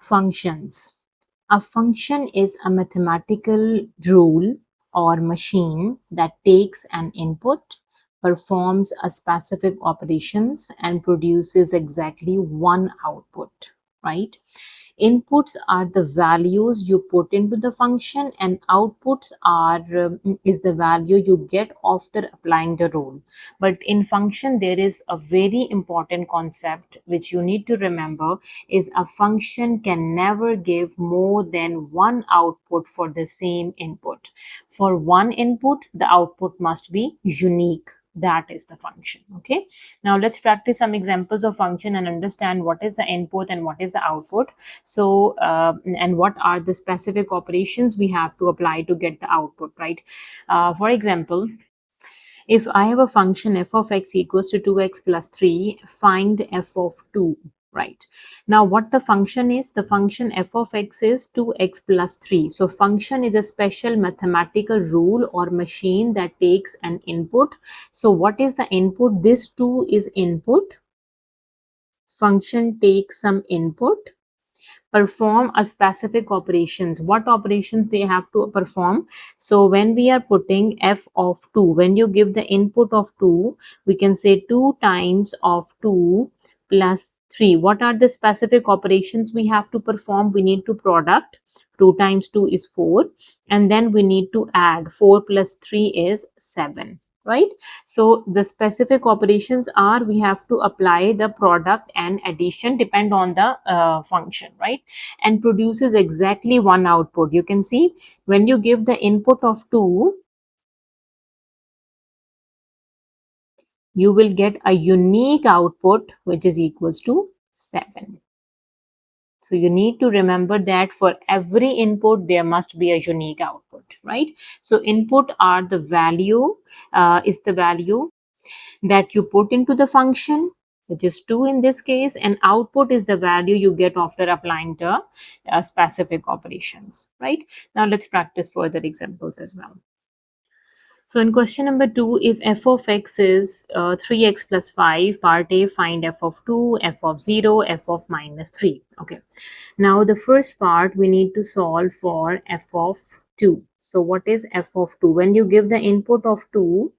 Functions. A function is a mathematical rule or machine that takes an input, performs a specific operations, and produces exactly one output, right? Inputs are the values you put into the function, and outputs are is the value you get after applying the rule. But in function, there is a very important concept which you need to remember, is a function can never give more than one output for the same input. For one input, the output must be unique. That is the function. Okay, now let's practice some examples of function and understand what is the input and what is the output. So and what are the specific operations we have to apply to get the output, right? For example, if I have a function f of x equals to 2x plus 3, find f of 2, right? Now what the function is, the function f of x is 2x plus 3. So function is a special mathematical rule or machine that takes an input. So what is the input? This 2 is input. Function takes some input, perform a specific operations. What operations they have to perform? So when we are putting f of 2, when you give the input of 2, we can say 2 times of 2 plus 3. What are the specific operations we have to perform? We need to product. 2 times 2 is 4, and then we need to add 4 plus 3 is 7, right? So the specific operations are, we have to apply the product and addition, depend on the function, right? And produces exactly one output. You can see when you give the input of 2, you will get a unique output which is equals to 7. So you need to remember that for every input, there must be a unique output, right? So input are the value, is the value that you put into the function, which is 2 in this case, and output is the value you get after applying the specific operations, right? Now let's practice further examples as well. So in question number 2, if f of x is 3x plus 5, part A, find f of 2, f of 0, f of minus 3. Okay. Now the first part, we need to solve for f of 2. So what is f of 2? When you give the input of 2,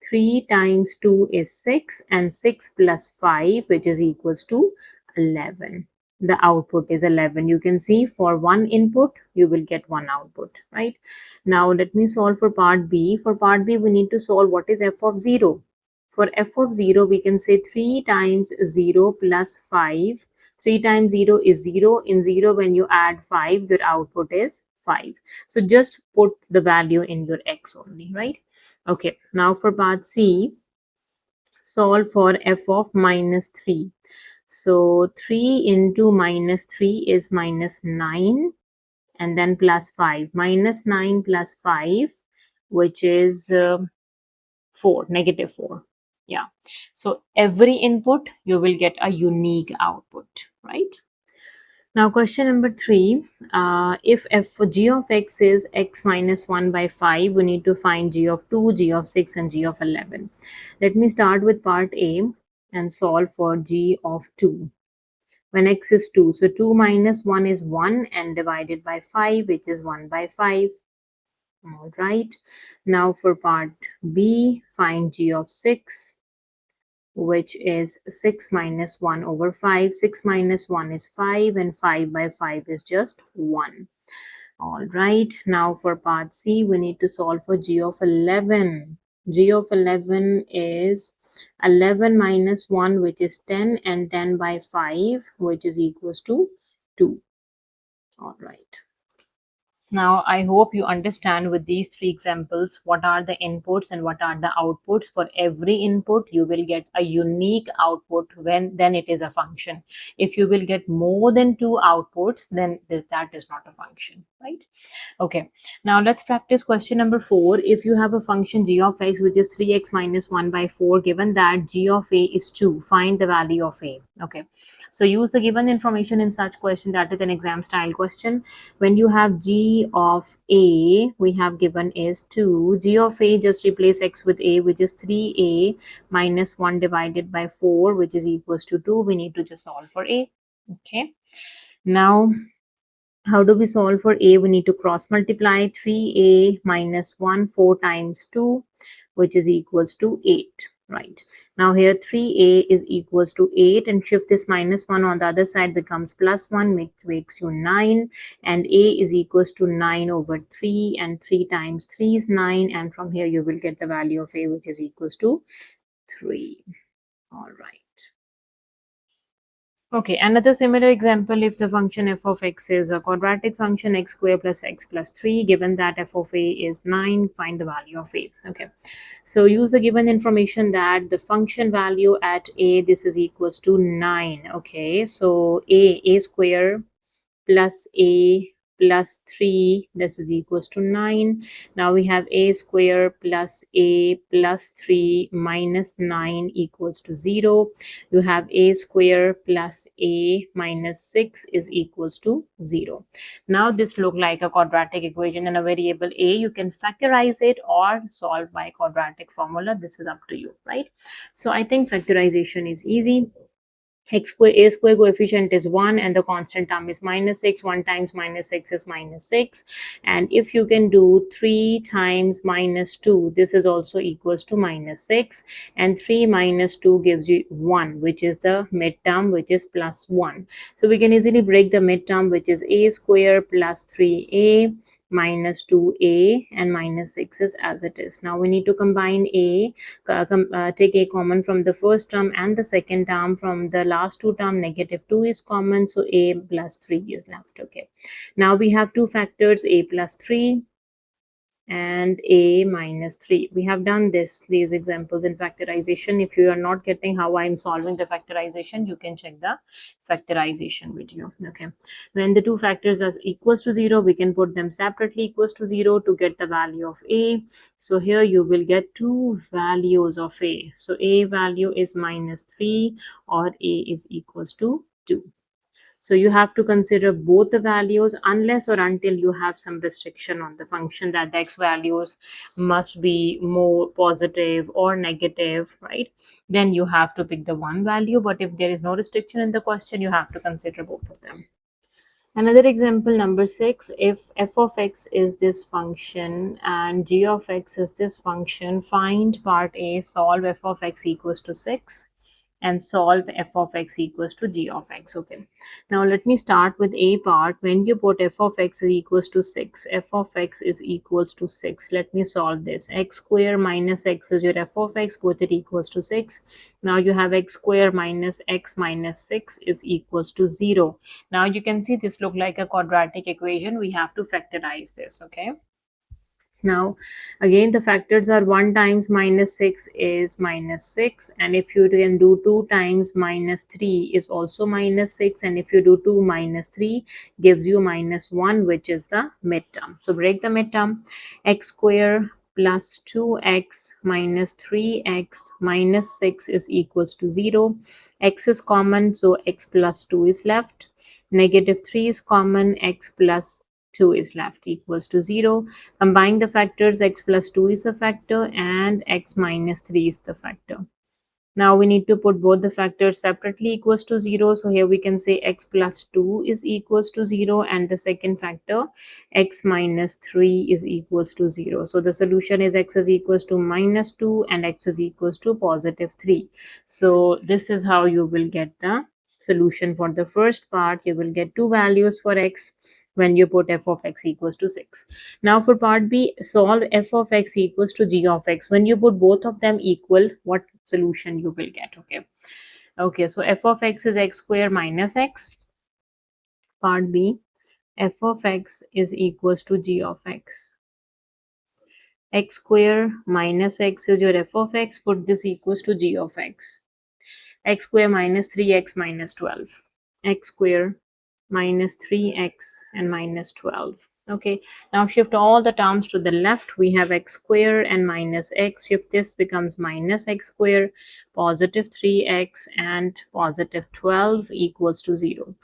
3 times 2 is 6, and 6 plus 5, which is equals to 11. The output is 11. You can see for one input, you will get one output, right? Now let me solve for part B. For part B, we need to solve what is f of 0. For f of 0, we can say 3 times 0 plus 5. 3 times 0 is 0. In 0, when you add 5, your output is 5. So just put the value in your x only, right? Okay, now for part C, solve for f of minus 3. So 3 into minus 3 is minus 9, and then plus 5. Minus 9 plus 5, which is 4, negative 4. Yeah. So every input, you will get a unique output, right? Now question number 3, if f for g of x is x minus 1 by 5, we need to find g of 2, g of 6, and g of 11. Let me start with part A and solve for g of 2. When x is 2, so 2 minus 1 is 1, and divided by 5, which is 1 by 5. All right. Now for part B, find g of 6, which is 6 minus 1 over 5. 6 minus 1 is 5, and 5 by 5 is just 1. All right. Now for part C, we need to solve for g of 11. G of 11 is 11 minus 1, which is 10, and 10 by 5, which is equals to 2. All right. Now, I hope you understand with these 3 examples what are the inputs and what are the outputs. For every input, you will get a unique output when then it is a function. If you will get more than 2 outputs, then that is not a function, right? Okay, now let's practice question number 4. If you have a function g of x, which is 3x minus 1 by 4, given that g of a is 2, find the value of a. Okay, so use the given information in such question. That is an exam style question. When you have g of a, we have given is 2. G of a, just replace x with a, which is 3a minus 1 divided by 4, which is equals to 2. We need to just solve for a. Okay. Now, how do we solve for a? We need to cross multiply 3a minus 1 4 times 2, which is equals to 8. Right. Now here 3a is equals to 8, and shift this minus 1 on the other side becomes plus 1, which makes you 9. And a is equals to 9 over 3, and 3 times 3 is 9. And from here you will get the value of a, which is equals to 3. All right. Okay, another similar example, if the function f of x is a quadratic function x square plus x plus 3, given that f of a is 9, find the value of a. Okay, so use the given information that the function value at a, this is equals to 9. Okay, so a square plus a plus 3, this is equals to 9. Now we have a square plus a plus 3 minus 9 equals to 0. You have a square plus a minus 6 is equals to 0. Now this look like a quadratic equation, and a variable a, you can factorize it or solve by quadratic formula. This is up to you, right? So I think factorization is easy. X square a square coefficient is 1, and the constant term is minus 6. 1 times minus 6 is minus 6. And if you can do 3 times minus 2, this is also equals to minus 6. And 3 minus 2 gives you 1, which is the midterm, which is plus 1. So we can easily break the midterm, which is a square plus 3a minus 2a, and minus 6 is as it is. Now we need to combine a, take a common from the first term and the second term. From the last two term, negative 2 is common, so a plus 3 is left. Okay, now we have two factors, a plus 3 and a minus 3. We have done these examples in factorization. If you are not getting how I'm solving the factorization, you can check the factorization video. Okay, when the two factors are equals to 0, we can put them separately equals to 0 to get the value of a. So here you will get two values of a. So a value is minus 3, or a is equals to 2. So you have to consider both the values unless or until you have some restriction on the function that the x values must be more positive or negative, right? Then you have to pick the one value. But if there is no restriction in the question, you have to consider both of them. Another example, number 6, if f of x is this function and g of x is this function, find part A, solve f of x equals to 6 and solve f of x equals to g of x. Okay, now let me start with a part. When you put f of x is equals to 6, f of x is equals to 6, let me solve this. X square minus x is your f of x, put it equals to 6. Now you have x square minus x minus 6 is equals to 0. Now you can see this look like a quadratic equation. We have to factorize this. Okay, now again the factors are 1 times minus 6 is minus 6, and if you can do 2 times minus 3 is also minus 6, and if you do 2 minus 3 gives you minus 1, which is the midterm. So break the midterm. X square plus 2x minus 3x minus 6 is equals to 0. X is common, so x plus 2 is left. Negative 3 is common, x plus 2 is left, equals to 0. Combine the factors, x plus 2 is a factor and x minus 3 is the factor. Now we need to put both the factors separately equals to 0. So here we can say x plus 2 is equals to 0, and the second factor x minus 3 is equals to 0. So the solution is x is equals to minus 2 and x is equals to positive 3. So this is how you will get the solution for the first part. You will get two values for x when you put f of x equals to 6. Now for part B, solve f of x equals to g of x. When you put both of them equal, what solution you will get? Okay, so f of x is x square minus x. Part B, f of x is equals to g of x. X square minus x is your f of x. Put this equals to g of x. X square minus 3x minus 12. X square minus 3x and minus 12. Okay, now shift all the terms to the left. We have x square and minus x. Shift this becomes minus x square positive 3x and positive 12 equals to 0.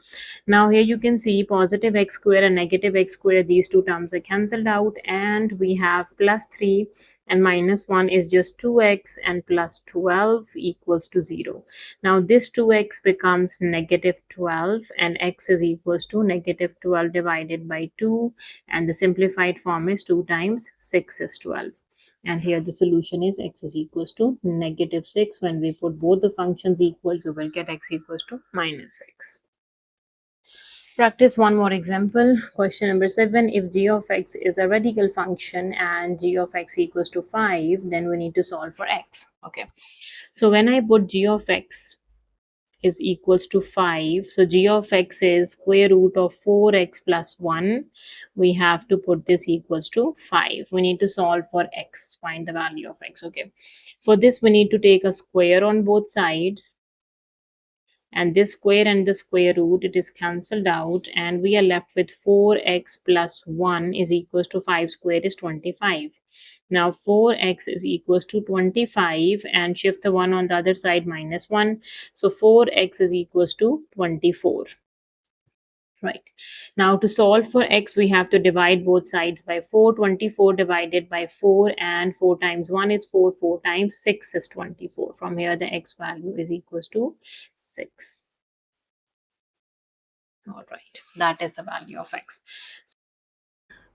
Now here you can see positive x square and negative x square, these two terms are cancelled out, and we have plus 3 and minus 1 is just 2x, and plus 12 equals to 0. Now this 2x becomes negative 12, and x is equals to negative 12 divided by 2, and the simplified form is 2 times 6 is 12. And here the solution is x is equals to negative 6. When we put both the functions equal, we will get x equals to minus 6. Practice one more example. Question number 7. If g of x is a radical function and g of x equals to 5, then we need to solve for x. Okay. So when I put g of x is equals to 5, so g of x is square root of 4x plus 1. We have to put this equals to 5. We need to solve for x, find the value of x. Okay. For this, we need to take a square on both sides, and this square and the square root, it is cancelled out, and we are left with 4x plus 1 is equals to 5 square is 25. Now 4x is equals to 25, and shift the 1 on the other side, minus 1. So 4x is equals to 24. Right. Now to solve for x, we have to divide both sides by 4. 24 divided by 4, and 4 times 1 is 4. 4 times 6 is 24. From here, the x value is equals to 6. All right. That is the value of x.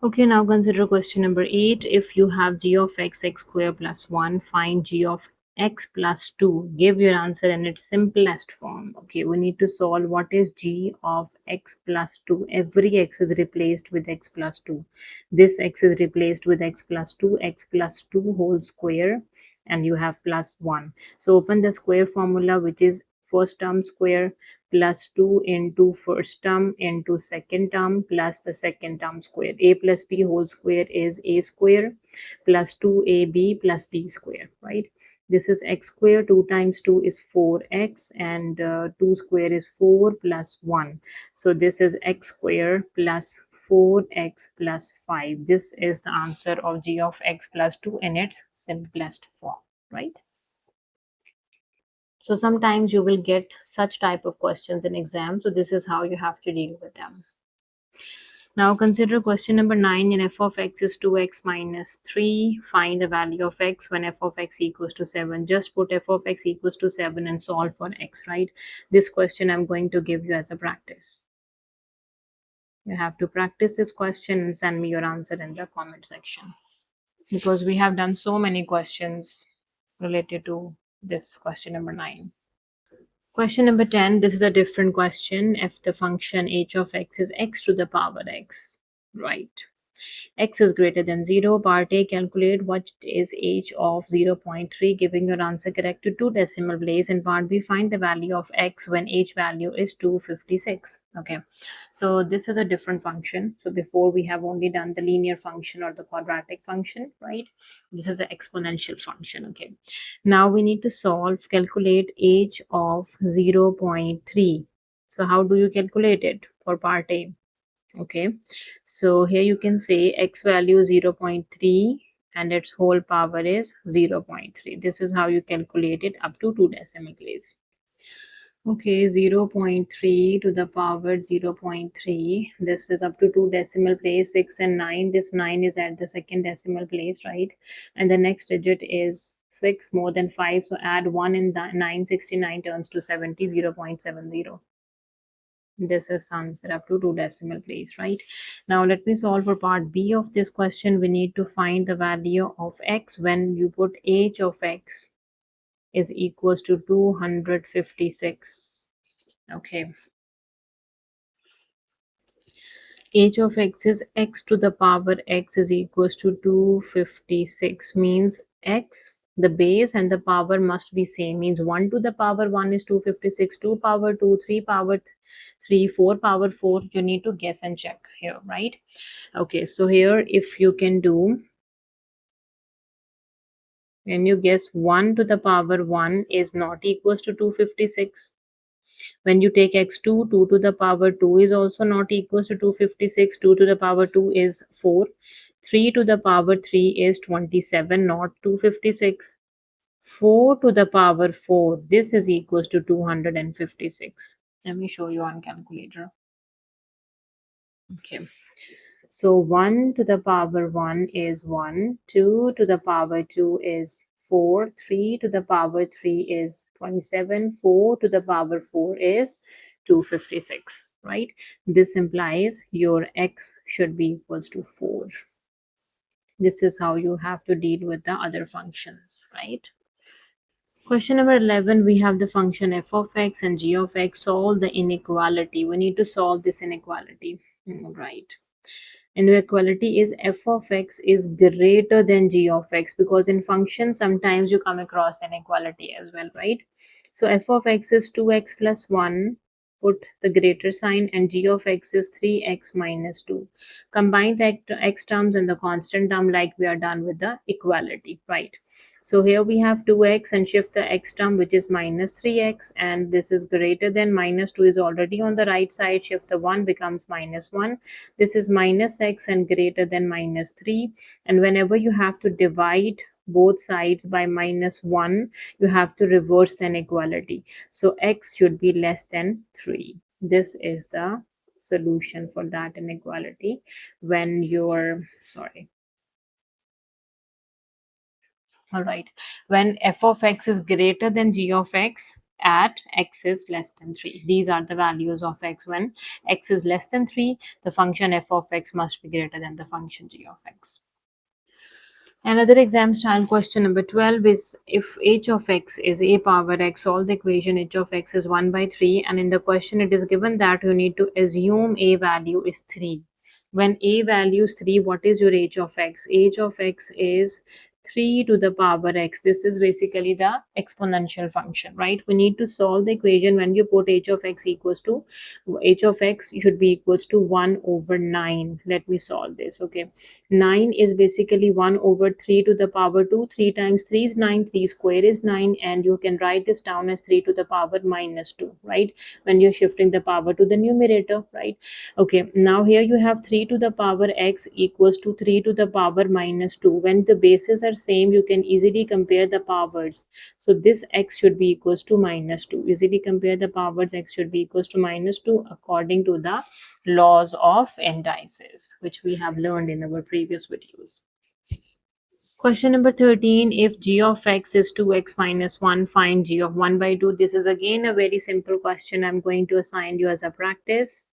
Okay, now consider question number 8. If you have g of x, x square plus 1, find g of x plus 2. Give your answer in its simplest form. Okay, we need to solve what is g of x plus 2. Every x is replaced with x plus 2. This x is replaced with x plus 2 whole square, and you have plus 1. So open the square formula, which is first term square plus 2 into first term into second term plus the second term square. A plus b whole square is a square plus 2ab plus b square, right? This is x square. 2 times 2 is 4x, and 2 square is 4 plus 1. So this is x square plus 4x plus 5. This is the answer of g of x plus 2 in its simplest form, right? So sometimes you will get such type of questions in exam. So this is how you have to deal with them. Now consider question number 9. In f of x is 2x minus 3. Find the value of x when f of x equals to 7. Just put f of x equals to 7 and solve for x, right? This question I'm going to give you as a practice. You have to practice this question and send me your answer in the comment section, because we have done so many questions related to this question number 9. Question number 10, this is a different question. If the function h of x is x to the power x, right? X is greater than 0. Part A, calculate what is h of 0.3, giving your answer correct to 2 decimal place. In part B, find the value of x when h value is 256. Okay, so this is a different function. So before we have only done the linear function or the quadratic function, right? This is the exponential function. Okay, now we need to calculate h of 0.3. So how do you calculate it for part A? Okay, so here you can say x value is 0.3 and its whole power is 0.3. This is how you calculate it up to 2 decimal place. Okay, 0.3 to the power 0.3. This is up to 2 decimal place, 6 and 9. This 9 is at the second decimal place, right? And the next digit is 6 more than 5. So add 1 in the 969 turns to 70, 0.70. This is answer up to 2 decimal place, right? Now let me solve for part B of this question. We need to find the value of x when you put h of x is equals to 256. Okay, h of x is x to the power x is equals to 256, means x, the base and the power must be same, means 1 to the power 1 is 256, 2 power 2, 3 power 3, 4 power 4. You need to guess and check here, right? Okay, so here if you can do, when you guess 1 to the power 1 is not equals to 256. When you take x2, 2 to the power 2 is also not equals to 256. 2 to the power 2 is 4. 3 to the power 3 is 27, not 256. 4 to the power 4. This is equals to 256. Let me show you on calculator. Okay. So 1 to the power 1 is 1, 2 to the power 2 is 4, 3 to the power 3 is 27, 4 to the power 4 is 256, right? This implies your x should be equals to 4. This is how you have to deal with the other functions, right? Question number 11, we have the function f of x and g of x. Solve the inequality. We need to solve this inequality, right? Inequality is f of x is greater than g of x, because in function sometimes you come across inequality as well, right? So f of x is 2x plus 1, put the greater sign, and g of x is 3x minus 2. Combine the x terms and the constant term like we are done with the equality, right? So here we have 2x and shift the x term, which is minus 3x, and this is greater than minus 2 is already on the right side. Shift the 1 becomes minus 1. This is minus x and greater than minus 3. And whenever you have to divide both sides by minus 1, you have to reverse the inequality. So x should be less than 3. This is the solution for that inequality. When you're, sorry, all right, when f of x is greater than g of x at x is less than 3. These are the values of x. When x is less than 3, the function f of x must be greater than the function g of x. Another exam style question number 12 is, if h of x is a power x, solve the equation h of x is 1 by 3, and in the question it is given that you need to assume a value is 3. When a value is 3, what is your h of x? H of x is 3 to the power x. This is basically the exponential function, right? We need to solve the equation. When you put h of x equals to, h of x should be equals to 1 over 9. Let me solve this. Okay, 9 is basically 1 over 3 to the power 2. 3 times 3 is 9, 3 square is 9, and you can write this down as 3 to the power minus 2, right? When you're shifting the power to the numerator, right? Okay, now here you have 3 to the power x equals to 3 to the power minus 2. When the bases are same, you can easily compare the powers. So this x should be equals to minus 2. Easily compare the powers, x should be equals to minus 2 according to the laws of indices, which we have learned in our previous videos. Question number 13, if g of x is 2x minus 1, find g of 1 by 2. This is again a very simple question. I'm going to assign you as a practice.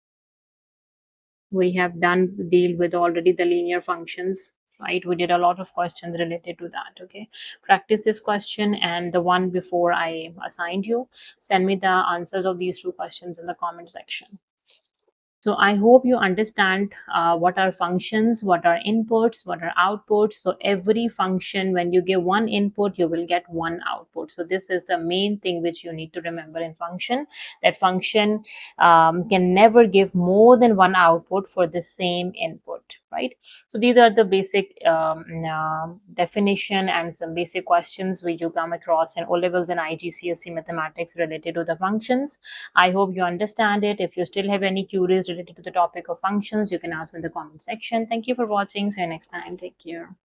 We have done deal with already the linear functions, right? We did a lot of questions related to that. Okay, practice this question and the one before I assigned you. Send me the answers of these two questions in the comment section. So I hope you understand what are functions, what are inputs, what are outputs. So every function, when you give one input, you will get one output. So this is the main thing which you need to remember in function, that function can never give more than one output for the same input, right? So these are the basic definition and some basic questions which you come across in O levels and IGCSE mathematics related to the functions. I hope you understand it. If you still have any queries related to the topic of functions, you can ask me in the comment section. Thank you for watching. See you next time. Take care.